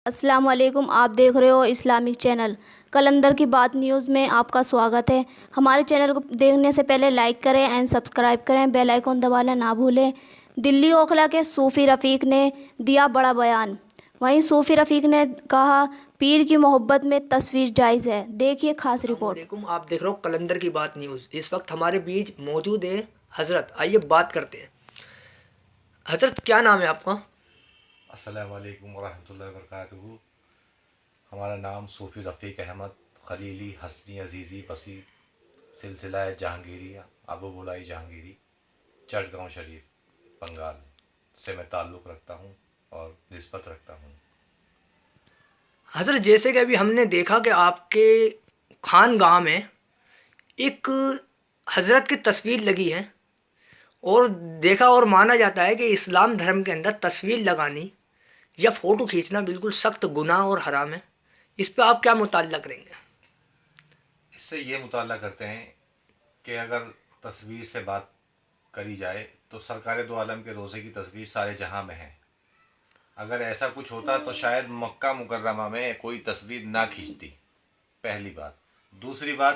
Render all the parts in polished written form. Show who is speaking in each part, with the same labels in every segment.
Speaker 1: السلام علیکم، آپ دیکھ رہے ہو اسلامک چینل قلندر کی بات نیوز میں آپ کا سواگت ہے۔ ہمارے چینل کو دیکھنے سے پہلے لائک کریں اینڈ سبسکرائب کریں، بیل آئیکن دبانا نہ بھولیں۔ دلی اوکھلا کے صوفی رفیق نے دیا بڑا بیان۔ وہیں صوفی رفیق نے کہا پیر کی محبت میں تصویر جائز ہے۔ دیکھیے خاص رپورٹ۔
Speaker 2: السلام علیکم، آپ دیکھ رہے ہو قلندر کی بات نیوز۔ اس وقت ہمارے بیچ موجود ہے حضرت، آئیے بات کرتے ہیں۔ حضرت کیا نام ہے آپ کا؟
Speaker 3: السلام علیکم ورحمۃ اللہ وبرکاتہ۔ ہمارا نام صوفی رفیق احمد خلیلی حسنی عزیزی وسیع سلسلہ جہانگیری ابو بولائی جہانگیری چٹگاؤں شریف بنگال سے میں تعلق رکھتا ہوں اور نسبت رکھتا ہوں۔
Speaker 2: حضرت جیسے کہ ابھی ہم نے دیکھا کہ آپ کے خانگاہ میں ایک حضرت کی تصویر لگی ہے، اور دیکھا اور مانا جاتا ہے کہ اسلام دھرم کے اندر تصویر لگانی یا فوٹو کھینچنا بالکل سخت گناہ اور حرام ہے۔ اس پہ آپ کیا مطالعہ کریں گے؟
Speaker 3: اس سے یہ مطالعہ کرتے ہیں کہ اگر تصویر سے بات کری جائے تو سرکار دو عالم کے روزے کی تصویر سارے جہاں میں ہے۔ اگر ایسا کچھ ہوتا تو شاید مکہ مکرمہ میں کوئی تصویر نہ کھینچتی، پہلی بات۔ دوسری بات،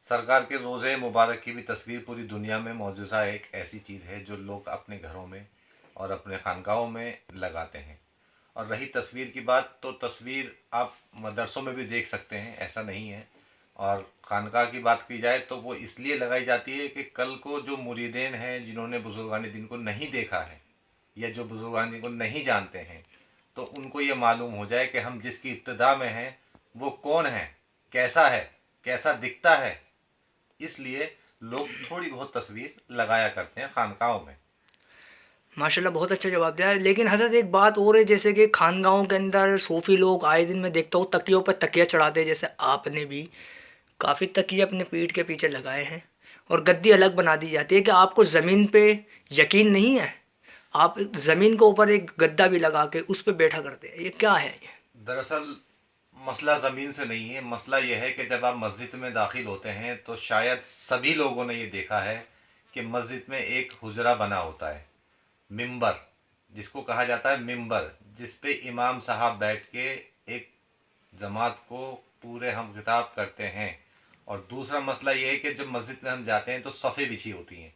Speaker 3: سرکار کے روزے مبارک کی بھی تصویر پوری دنیا میں معجزہ ایک ایسی چیز ہے جو لوگ اپنے گھروں میں اور اپنے خانقاہوں میں لگاتے ہیں۔ اور رہی تصویر کی بات، تو تصویر آپ مدرسوں میں بھی دیکھ سکتے ہیں، ایسا نہیں ہے۔ اور خانقاہ کی بات کی جائے تو وہ اس لیے لگائی جاتی ہے کہ کل کو جو مریدین ہیں جنہوں نے بزرگان دین کو نہیں دیکھا ہے یا جو بزرگان دین کو نہیں جانتے ہیں، تو ان کو یہ معلوم ہو جائے کہ ہم جس کی ابتدا میں ہیں وہ کون ہے، کیسا دکھتا ہے۔ اس لیے لوگ تھوڑی بہت تصویر لگایا کرتے ہیں خانقاہوں میں۔
Speaker 2: ماشاءاللہ بہت اچھا جواب دیا ہے۔ لیکن حضرت ایک بات اور ہے، جیسے کہ خانگاہوں کے اندر صوفی لوگ آئے دن میں دیکھتا ہوں تکیوں پر تکیہ چڑھاتے ہیں، جیسے آپ نے بھی کافی تکیے اپنے پیٹھ کے پیچھے لگائے ہیں، اور گدی الگ بنا دی جاتی ہے کہ آپ کو زمین پہ یقین نہیں ہے، آپ زمین کے اوپر ایک گدا بھی لگا کے اس پہ بیٹھا کرتے ہیں، یہ کیا ہے؟
Speaker 3: دراصل مسئلہ زمین سے نہیں ہے، مسئلہ یہ ہے کہ جب آپ مسجد میں داخل ہوتے ہیں تو شاید سبھی لوگوں نے یہ دیکھا ہے کہ مسجد میں ایک حجرہ بنا ہوتا ہے، ممبر جس کو کہا جاتا ہے ممبر، جس پہ امام صاحب بیٹھ کے ایک جماعت کو پورے ہم خطاب کرتے ہیں۔ اور دوسرا مسئلہ یہ ہے کہ جب مسجد میں ہم جاتے ہیں تو صفیں بچھی ہوتی ہیں۔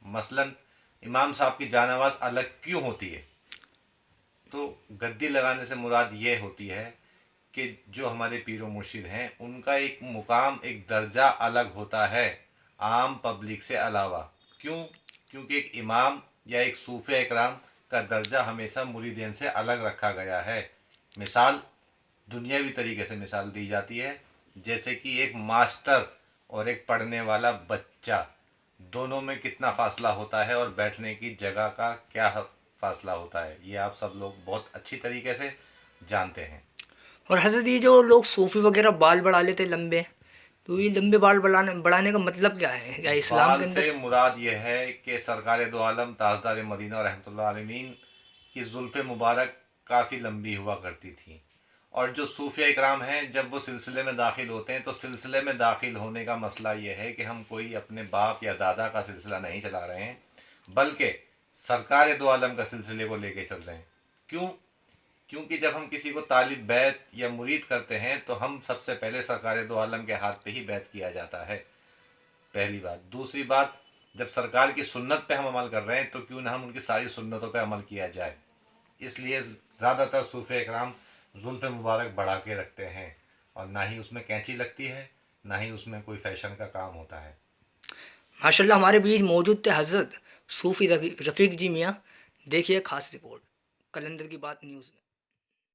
Speaker 3: مثلا امام صاحب کی جان آواز الگ کیوں ہوتی ہے؟ تو گدی لگانے سے مراد یہ ہوتی ہے کہ جو ہمارے پیر و مرشد ہیں ان کا ایک مقام، ایک درجہ الگ ہوتا ہے عام پبلک سے علاوہ۔ کیوں؟ کیونکہ ایک امام یا ایک صوفیہ اکرام کا درجہ ہمیشہ مریدین سے الگ رکھا گیا ہے۔ مثال دنیاوی طریقے سے مثال دی جاتی ہے، جیسے کہ ایک ماسٹر اور ایک پڑھنے والا بچہ، دونوں میں کتنا فاصلہ ہوتا ہے اور بیٹھنے کی جگہ کا کیا فاصلہ ہوتا ہے، یہ آپ سب لوگ بہت اچھی طریقے سے جانتے ہیں۔
Speaker 2: اور حضرت یہ جو لوگ صوفی وغیرہ بال بڑھا لیتے لمبے، تو یہ لمبے بال بڑھانے کا مطلب کیا ہے؟ یا اسلام کے
Speaker 3: بال
Speaker 2: اندر
Speaker 3: سے مراد یہ ہے کہ سرکار دو عالم تاجدار مدینہ رحمۃ اللہ علیہ کی زلف مبارک کافی لمبی ہوا کرتی تھیں، اور جو صوفیہ اکرام ہیں جب وہ سلسلے میں داخل ہوتے ہیں تو سلسلے میں داخل ہونے کا مسئلہ یہ ہے کہ ہم کوئی اپنے باپ یا دادا کا سلسلہ نہیں چلا رہے ہیں، بلکہ سرکار دو عالم کا سلسلے کو لے کے چل رہے ہیں۔ کیوں؟ کیونکہ جب ہم کسی کو طالب بیعت یا مرید کرتے ہیں تو ہم سب سے پہلے سرکار دو عالم کے ہاتھ پہ ہی بیعت کیا جاتا ہے، پہلی بات۔ دوسری بات، جب سرکار کی سنت پہ ہم عمل کر رہے ہیں تو کیوں نہ ہم ان کی ساری سنتوں پہ عمل کیا جائے۔ اس لیے زیادہ تر صوفیہ اکرام زلف مبارک بڑھا کے رکھتے ہیں، اور نہ ہی اس میں کینچی لگتی ہے، نہ ہی اس میں کوئی فیشن کا کام ہوتا ہے۔
Speaker 2: ماشاءاللہ ہمارے بیچ موجود تھے حضرت صوفی رفیق جی میاں۔ دیکھیے خاص رپورٹ قلندر کی بات نیوز میں۔